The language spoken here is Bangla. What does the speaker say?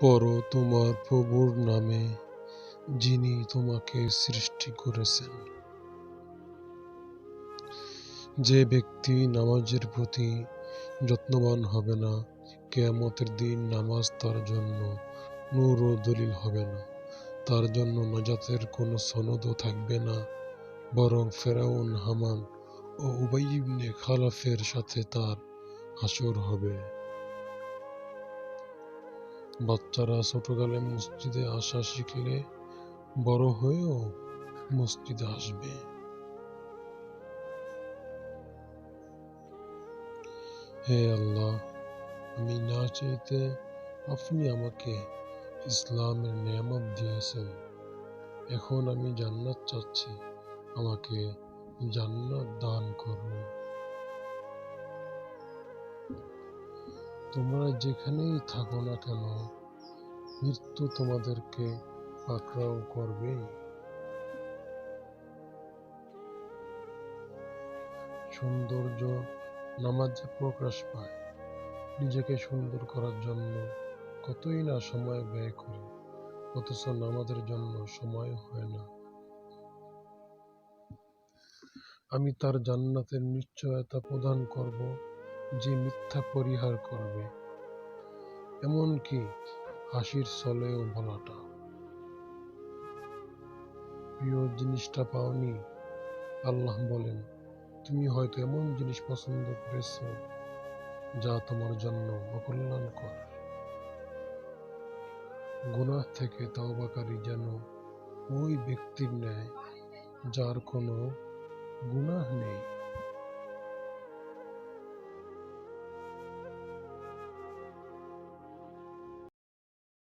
পড়ো তোমার প্রভুর নামে, যিনি তোমাকে সৃষ্টি করেছেন। যে ব্যক্তি নামাজের প্রতি যত্নবান হবে না, কিয়ামতের দিন নামাজ তার জন্য নূর ও দলিল হবে না। তার জন্য নাজাতের কোনো সনদও থাকবে না, বরং ফেরাউন, হামান ও উবাই ইবনে খালাফের সাথে তার হাসর হবে। বাচ্চারা ছোটকালে মসজিদে আসা শিখলে বড় হয়েও মসজিদে আসবে। হে আল্লাহ, আমি না চাইতে আপনি আমাকে ইসলামের নেয়ামত দিয়েছেন। এখন আমি জান্নাত চাচ্ছি, আমাকে জান্নাত দান করুন। তোমরা যেখানেই থাকো না কেন, মৃত্যু তোমাদেরকে পাকড়াও করবেই। সৌন্দর্য নামাজে প্রকাশ পায়। নিজেকে সুন্দর করার জন্য কতই না সময় ব্যয় করি, অথচ নামাজের জন্য সময় হয় না। আমি তার জান্নাতের নিশ্চয়তা প্রদান করব, যে মিথ্যা পরিহার করবে, এমনকি হাসির ছলেও বলাটা। প্রিয় জিনিসটা পাওনি? আল্লাহ বলেন, তুমি হয়তো এমন জিনিস পছন্দ করেছ যা তোমার জন্য অকল্যাণকর। গুনাহ থেকে তওবাকারী যেন ওই ব্যক্তির ন্যায় যার কোনো গুনাহ নেই।